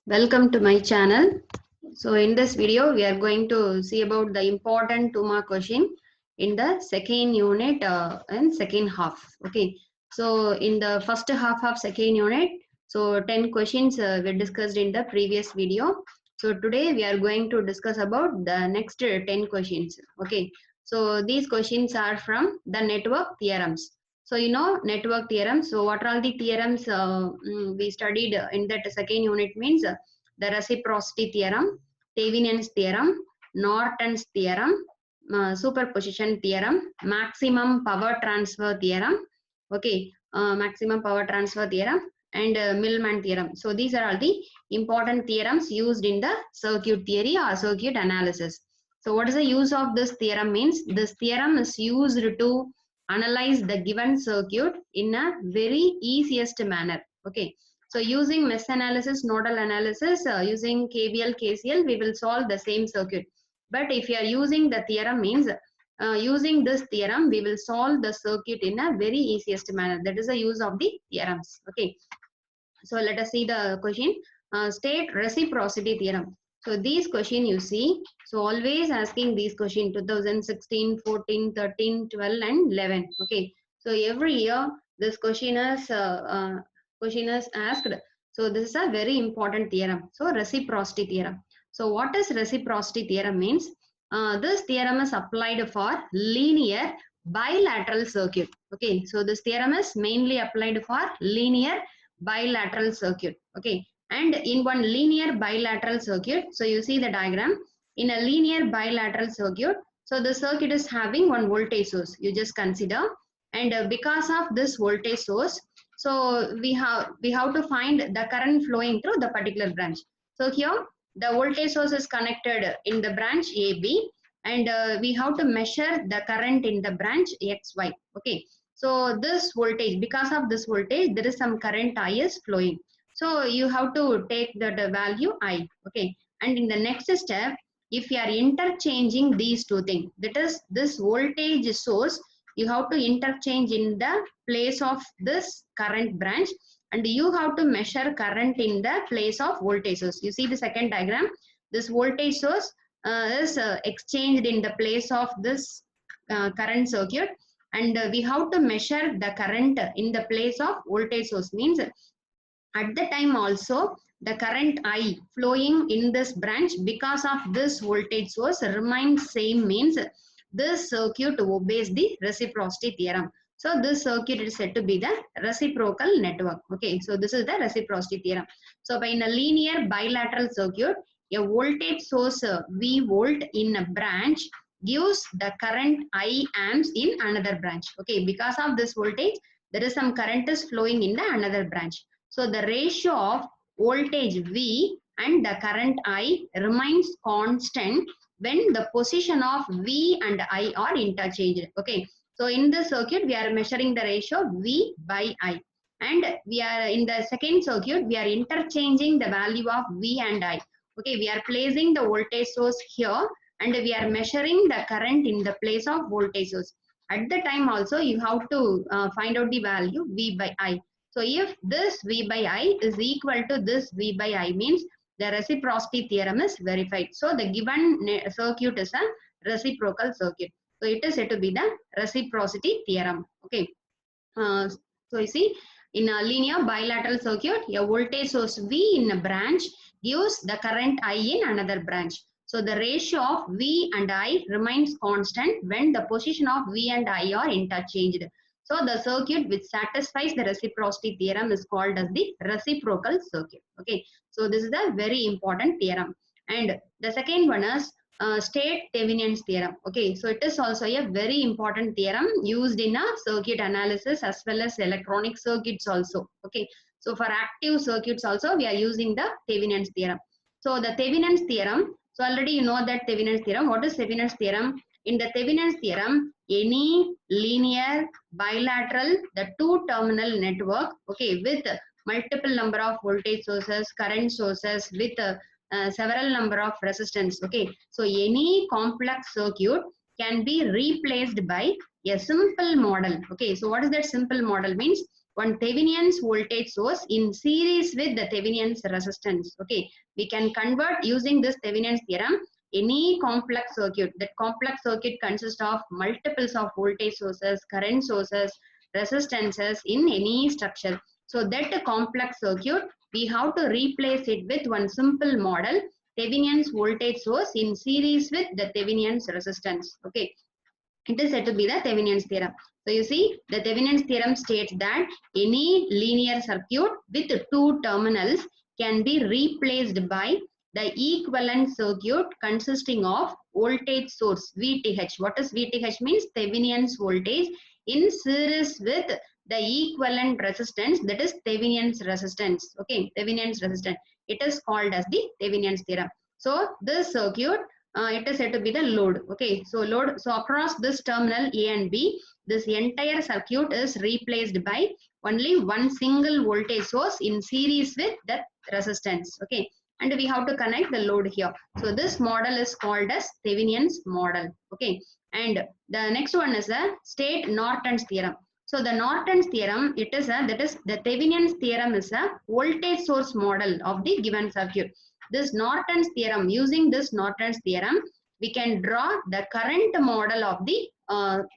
Welcome to my channel. So in this video we are going to see about the important 2 mark question in the second unit and second half. Okay, so in the first half of second unit, so 10 questions were discussed in the previous video. So today we are going to discuss about the next 10 questions. Okay, so these questions are from the network theorems. So you know network theorems. So what are all the theorems we studied in that second unit means the reciprocity theorem, Thevenin's theorem, Norton's theorem, superposition theorem, maximum power transfer theorem, okay, maximum power transfer theorem, and Millman theorem. So these are all the important theorems used in the circuit theory or circuit analysis. So what is the use of this theorem means? This theorem is used to analyze the given circuit in a very easiest manner. Okay, so using mesh analysis, nodal analysis, using KVL, KCL, we will solve the same circuit. But if you are using the theorem means, using this theorem, we will solve the circuit in a very easiest manner. That is the use of the theorems. Okay, so let us see the question. State reciprocity theorem. So these question you see, so always asking these question 2016, 14, 13, 12 and 11. Okay, so every year this question is asked. So this is a very important theorem. So reciprocity theorem. So what is reciprocity theorem means? This theorem is applied for linear bilateral circuit. Okay, so this theorem is mainly applied for linear bilateral circuit. Okay, and in one linear bilateral circuit, so you see the diagram. In a linear bilateral circuit, so the circuit is having one voltage source, you just consider, and because of this voltage source, so we have to find the current flowing through the particular branch. So here the voltage source is connected in the branch AB, and we have to measure the current in the branch XY. Okay, so this voltage, because of this voltage, there is some current I is flowing. So you have to take the value I. Okay, and in the next step, if you are interchanging these two things, that is this voltage source, you have to interchange in the place of this current branch, and you have to measure current in the place of voltage source. You see the second diagram, this voltage source is exchanged in the place of this current circuit, and we have to measure the current in the place of voltage source. Means at the time also the current I flowing in this branch because of this voltage source remains same, means this circuit obeys the reciprocity theorem. So this circuit is said to be the reciprocal network. Okay, so this is the reciprocity theorem. So by in a linear bilateral circuit, a voltage source V volt in a branch gives the current I amps in another branch. Okay, because of this voltage, there is some current is flowing in the another branch. So the ratio of voltage V and the current I remains constant when the position of V and I are interchanged. Okay, so in the circuit we are measuring the ratio V by I, and we are in the second circuit we are interchanging the value of V and I. Okay, we are placing the voltage source here and we are measuring the current in the place of voltage source. At the time also you have to find out the value V by I. So if this V by I is equal to this V by I, means the reciprocity theorem is verified. So the given circuit is a reciprocal circuit. So it is said to be the reciprocity theorem. Okay. So you see, in a linear bilateral circuit, a voltage source V in a branch gives the current I in another branch. So the ratio of V and I remains constant when the position of V and I are interchanged. So the circuit which satisfies the reciprocity theorem is called as the reciprocal circuit. Okay, so this is a very important theorem. And the second one is state Thevenin's theorem. Okay, so it is also a very important theorem used in a circuit analysis as well as electronic circuits also. Okay, so for active circuits also we are using the Thevenin's theorem. So the Thevenin's theorem, so already you know that Thevenin's theorem. What is Thevenin's theorem? In the Thevenin's theorem, any linear bilateral the two terminal network, okay, with multiple number of voltage sources, current sources, with several number of resistance. Okay, so any complex circuit can be replaced by a simple model. Okay, so what is that simple model means? one Thevenin's voltage source in series with the Thevenin's resistance. Okay, we can convert using this Thevenin's theorem any complex circuit. That complex circuit consists of multiples of voltage sources, current sources, resistances in any structure. So that complex circuit, we have to replace it with one simple model, Thevenin's voltage source in series with the Thevenin's resistance. Okay, it is said to be the Thevenin's theorem. So you see, the Thevenin's theorem states that any linear circuit with two terminals can be replaced by the equivalent circuit consisting of voltage source VTH. What is VTH means? Thevenin's voltage in series with the equivalent resistance, that is Thevenin's resistance. Okay, Thevenin's resistance. It is called as the Thevenin's theorem. So this circuit, it is said to be the load. Okay, so load, so across this terminal A and B, this entire circuit is replaced by only one single voltage source in series with the resistance. Okay, and we have to connect the load here. So this model is called as Thevenin's model. Okay, and the next one is a state Norton's theorem. So the Norton's theorem, it is a, that is the Thevenin's theorem is a voltage source model of the given circuit. This Norton's theorem, using this Norton's theorem, we can draw the current model of the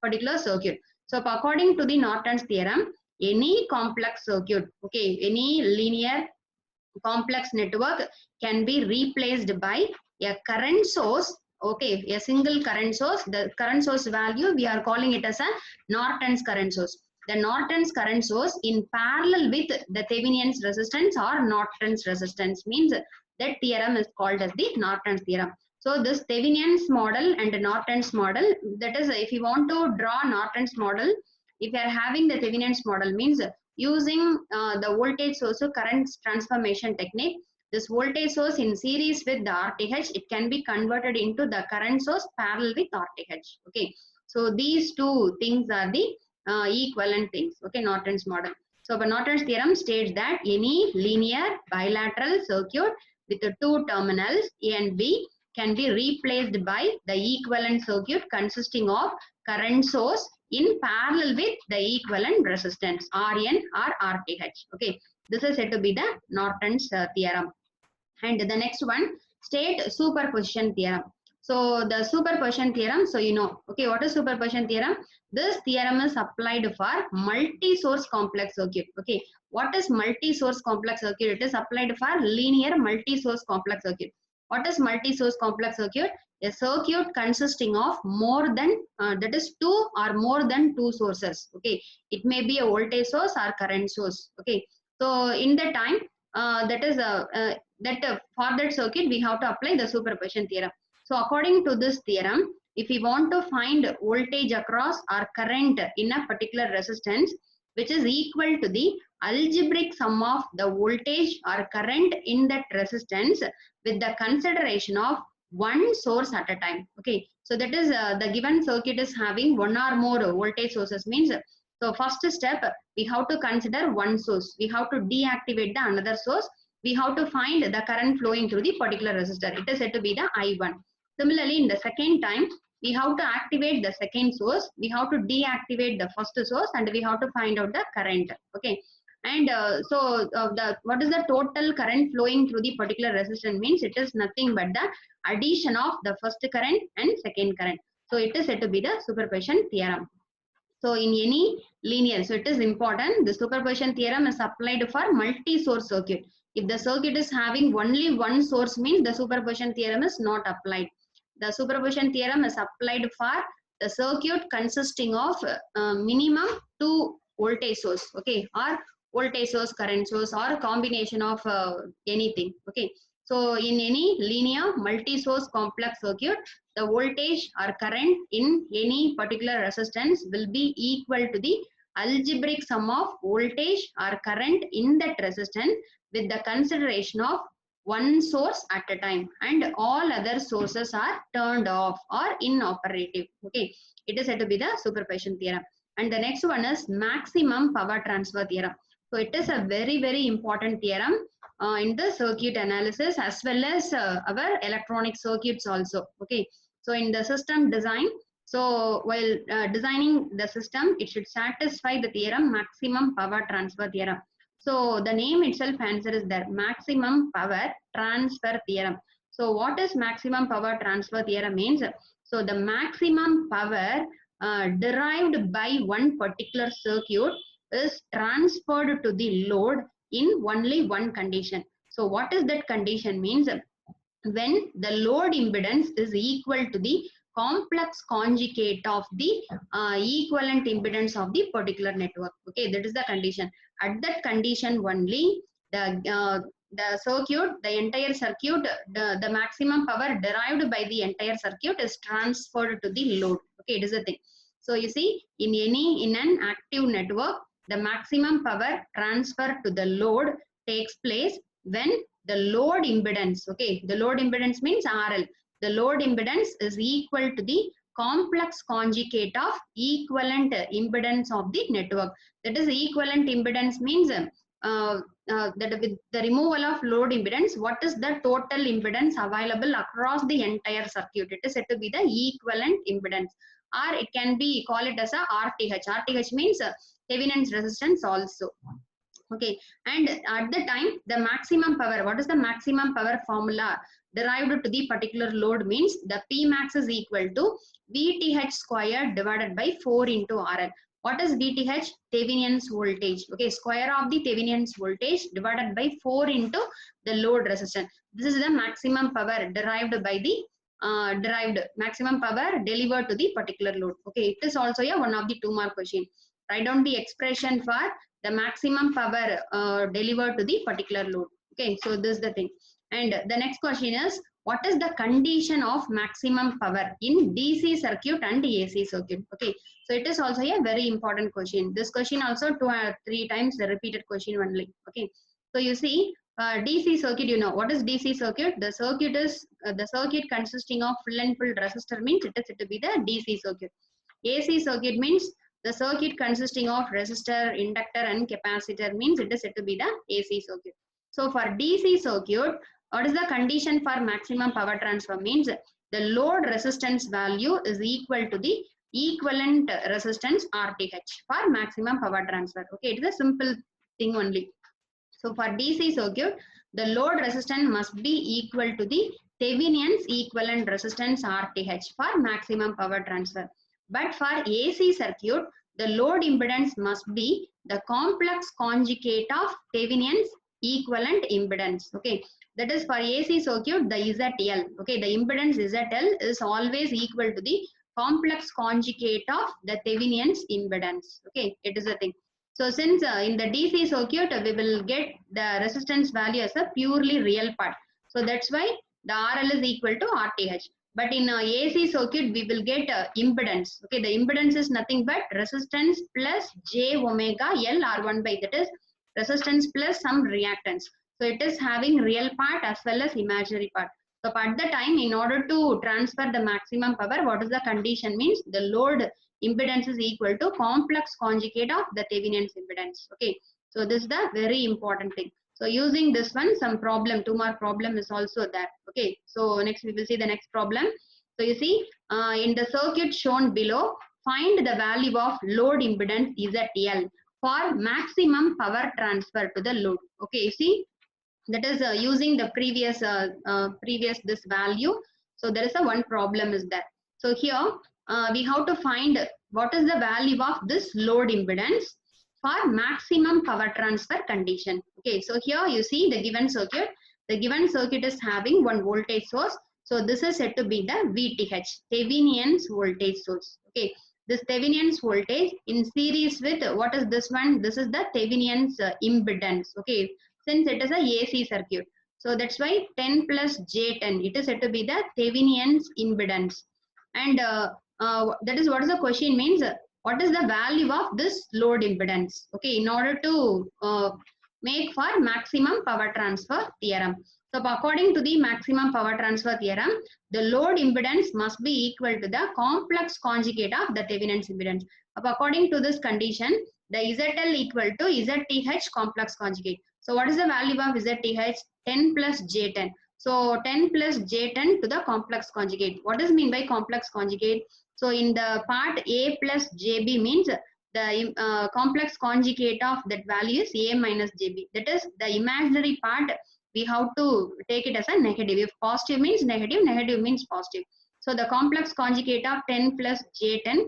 particular circuit. So according to the Norton's theorem, any complex circuit, okay, any linear complex network can be replaced by a current source. Okay, a single current source. The current source value, we are calling it as a Norton's current source. The Norton's current source in parallel with the Thevenin's resistance or Norton's resistance means that theorem is called as the Norton's theorem. So this Thevenin's model and Norton's model, that is, if you want to draw Norton's model, if you are having the Thevenin's model means using the voltage source current transformation technique, this voltage source in series with the RTH, it can be converted into the current source parallel with RTH. Okay, so these two things are the equivalent things. Okay, Norton's model. So the Norton's theorem states that any linear bilateral circuit with the two terminals A and B can be replaced by the equivalent circuit consisting of current source in parallel with the equivalent resistance Rn or RTH. Okay, this is said to be the Norton's theorem. And the next one, state superposition theorem. So the superposition theorem, so you know, okay, what is superposition theorem? This theorem is applied for multi-source complex circuit. Okay, what is multi-source complex circuit? It is applied for linear multi-source complex circuit. What is multi-source complex circuit? A circuit consisting of more than, that is two or more than two sources. Okay, it may be a voltage source or current source. Okay, so in that time, that is for that circuit, we have to apply the superposition theorem. So according to this theorem, if we want to find voltage across or current in a particular resistance, which is equal to the algebraic sum of the voltage or current in that resistance with the consideration of one source at a time. Okay, so that is the given circuit is having one or more voltage sources means, so first step, we have to consider one source. We have to deactivate the another source. We have to find the current flowing through the particular resistor. It is said to be the I1. Similarly, in the second time, we have to activate the second source. We have to deactivate the first source and we have to find out the current. Okay. And what is the total current flowing through the particular resistor means it is nothing but the addition of the first current and second current. So it is said to be the superposition theorem. So in any linear, so it is important, the superposition theorem is applied for multi-source circuit. If the circuit is having only one source means the superposition theorem is not applied. The superposition theorem is applied for the circuit consisting of minimum two voltage source, okay, or voltage source, current source, or a combination of anything. Okay, so in any linear multi-source complex circuit, the voltage or current in any particular resistance will be equal to the algebraic sum of voltage or current in that resistance with the consideration of one source at a time, and all other sources are turned off or inoperative. Okay, it is said to be the superposition theorem. And the next one is maximum power transfer theorem. So it is a very important theorem in the circuit analysis as well as our electronic circuits also. Okay, so in the system design, So while designing the system, it should satisfy the theorem maximum power transfer theorem. So the name itself answer is there, maximum power transfer theorem. So what is maximum power transfer theorem means? So the maximum power derived by one particular circuit is transferred to the load in only one condition. So what is that condition means? When the load impedance is equal to the complex conjugate of the equivalent impedance of the particular network. Okay, that is the condition. At that condition only, the circuit, the entire circuit, the maximum power derived by the entire circuit is transferred to the load. Okay, it is a thing. So you see, in an active network, the maximum power transfer to the load takes place when the load impedance, okay, the load impedance means RL. The load impedance is equal to the complex conjugate of equivalent impedance of the network. That is, equivalent impedance means that with the removal of load impedance, what is the total impedance available across the entire circuit? It is said to be the equivalent impedance, or it can be call it as a RTH. RTH means Thevenin's resistance also. Okay, and at the time, the maximum power, what is the maximum power formula derived to the particular load means the P max is equal to VTH square divided by 4 into RL. What is VTH? Thevenin's voltage. Okay, square of the Thevenin's voltage divided by 4 into the load resistance. This is the maximum power derived by the maximum power delivered to the particular load. Okay, it is also one of the 2-mark question. Write down the expression for the maximum power delivered to the particular load. Okay, so this is the thing. And the next question is, what is the condition of maximum power in DC circuit and AC circuit? Okay, so it is also a very important question. This question also 2 or 3 times the repeated question only. Okay, so you see, DC circuit, you know what is DC circuit? The circuit is the circuit consisting of full and full resistor means it is said to be the DC circuit. AC circuit means the circuit consisting of resistor, inductor and capacitor means it is said to be the AC circuit. So for DC circuit, what is the condition for maximum power transfer means the load resistance value is equal to the equivalent resistance RTH for maximum power transfer. Okay, it is a simple thing only. So for DC circuit, the load resistance must be equal to the Thevenin's equivalent resistance RTH for maximum power transfer. But for AC circuit, the load impedance must be the complex conjugate of Thevenin's equivalent impedance. Okay, that is for AC circuit, the ZL. Okay, the impedance ZL is always equal to the complex conjugate of the Thevenin's impedance. Okay, it is a thing. So since in the DC circuit, we will get the resistance value as a purely real part. So that's why the RL is equal to RTH. But in AC circuit, we will get impedance. Okay, the impedance is nothing but resistance plus j omega L R1 by, that is resistance plus some reactance. So it is having real part as well as imaginary part. So at the time, in order to transfer the maximum power, what is the condition means the load impedance is equal to complex conjugate of the Thevenin's impedance. Okay, so this is the very important thing. So using this one, some problem, 2-mark problem is also there. Okay, so next we will see the next problem. So you see, in the circuit shown below, find the value of load impedance ZL for maximum power transfer to the load. Okay, you see, that is using the previous this value. So there is a one problem is there. So here we have to find what is the value of this load impedance for maximum power transfer condition. Okay, so here you see the given circuit. The given circuit is having one voltage source. So this is said to be the VTH, Thevenin's voltage source. Okay, this Thevenin's voltage in series with what is this one? This is the Thevenin's impedance. Okay, since it is a AC circuit. So that's why 10 plus J10, it is said to be the Thevenin's impedance. And that is what is the question means. What is the value of this load impedance? Okay, in order to make for maximum power transfer theorem. So according to the maximum power transfer theorem, the load impedance must be equal to the complex conjugate of the Thevenin's impedance. According to this condition, the ZL equal to ZTH complex conjugate. So what is the value of ZTH? 10 plus J10. So 10 plus J10 to the complex conjugate. What does mean by complex conjugate? So in the part A plus JB means the complex conjugate of that value is A minus JB. That is the imaginary part. We have to take it as a negative. If positive means negative, negative means positive. So the complex conjugate of 10 plus J10,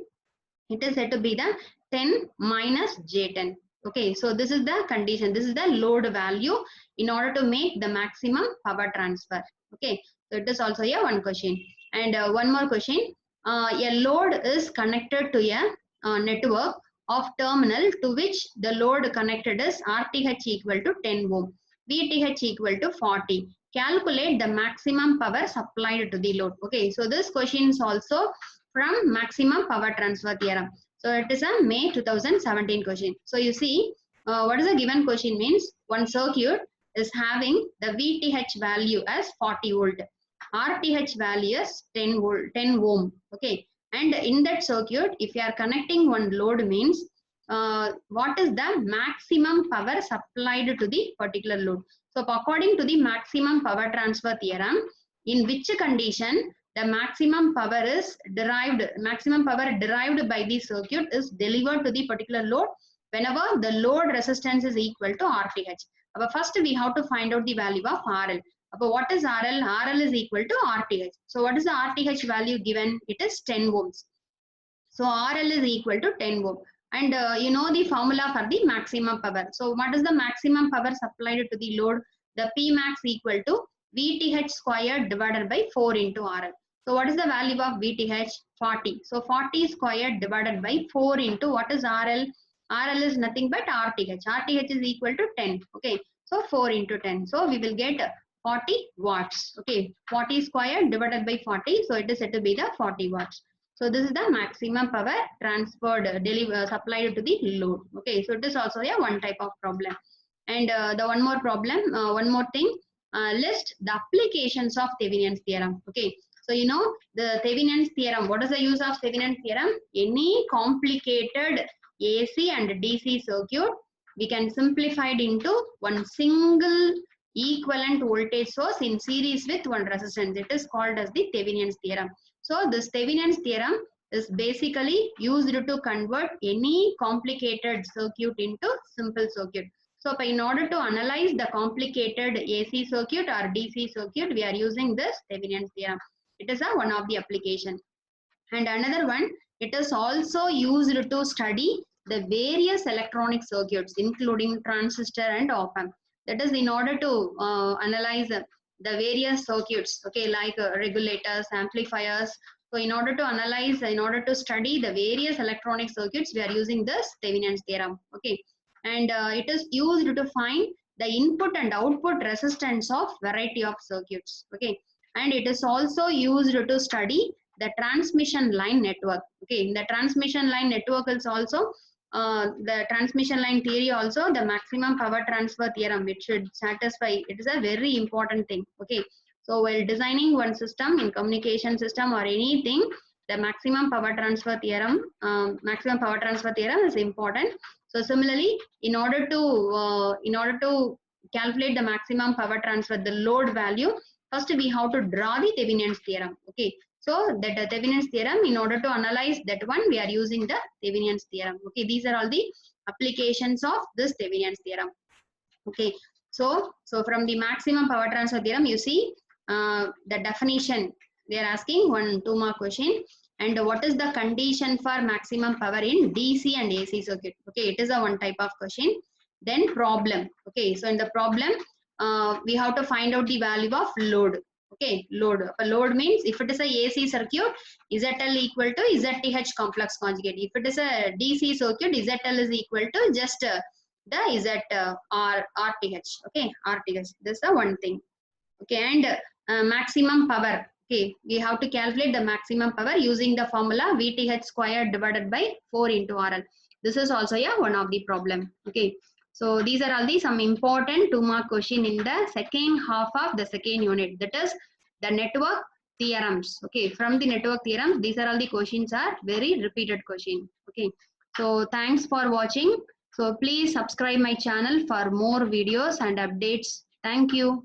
it is said to be the 10 minus J10. Okay, so this is the condition. This is the load value in order to make the maximum power transfer. Okay, so it is also a one question. And one more question. A load is connected to a network of terminal to which the load connected is RTH equal to 10 ohm, VTH equal to 40. Calculate the maximum power supplied to the load. Okay, so this question is also from maximum power transfer theorem. So it is a May 2017 question. So you see, what is the given question means? One circuit is having the VTH value as 40 volt, RTH value is 10 volt, 10 ohm. Okay, and in that circuit, if you are connecting one load means, what is the maximum power supplied to the particular load? So according to the maximum power transfer theorem, in which condition the maximum power derived by the circuit is delivered to the particular load whenever the load resistance is equal to RTH. But first we have to find out the value of RL. But what is RL? RL is equal to RTH. So what is the RTH value given? It is 10 ohms. So RL is equal to 10 ohm. And you know the formula for the maximum power. So what is the maximum power supplied to the load? The P max equal to VTH squared divided by 4 into RL. So what is the value of VTH? 40. So 40 squared divided by 4 into what is RL? RL is nothing but RTH. RTH is equal to 10. Okay. So 4 into 10. So we will get 40 watts. Okay. 40 squared divided by 40. So it is said to be the 40 watts. So this is the maximum power transferred, supplied to the load. Okay. So it is also a one type of problem. And the one more problem, one more thing, list the applications of Thevenin's theorem. Okay. So you know the Thevenin's theorem. What is the use of Thevenin's theorem? Any complicated AC and DC circuit, we can simplify it into one single equivalent voltage source in series with one resistance. It is called as the Thevenin's theorem. So this Thevenin's theorem is basically used to convert any complicated circuit into simple circuit. So in order to analyze the complicated AC circuit or DC circuit, we are using this Thevenin's theorem. It is one of the application. And another one, it is also used to study the various electronic circuits, including transistor and op-amp. That is in order to analyze the various circuits, okay, like regulators, amplifiers. So in order to analyze, in order to study the various electronic circuits, we are using this Thevenin's theorem, okay. And it is used to find the input and output resistance of variety of circuits, okay. And it is also used to study the transmission line network. Okay, in the transmission line network is also the transmission line theory also the maximum power transfer theorem. It should satisfy. It is a very important thing. Okay, so while designing one system in communication system or anything, the maximum power transfer theorem is important. So similarly, in order to calculate the maximum power transfer, the load value, first we have to draw the Thevenin's theorem. Okay, so that the Thevenin's theorem, in order to analyze that one, we are using the Thevenin's theorem. Okay, these are all the applications of this Thevenin's theorem. Okay, so from the maximum power transfer theorem, you see the definition. They are asking 1-2 mark question. And what is the condition for maximum power in DC and AC circuit? Okay, it is a one type of question. Then problem. Okay, so in the problem, we have to find out the value of load. Okay, load. Load means if it is a AC circuit, ZL equal to ZTH complex conjugate. If it is a DC circuit, ZL is equal to just the Z RTH. Okay, RTH. This is the one thing. Okay, and maximum power. Okay, we have to calculate the maximum power using the formula VTH squared divided by 4 into RL. This is also one of the problem. Okay, so these are all the some important 2 mark question in the second half of the second unit. That is the network theorems. Okay, from the network theorems, these are all the questions are very repeated question. Okay, so thanks for watching. So please subscribe my channel for more videos and updates. Thank you.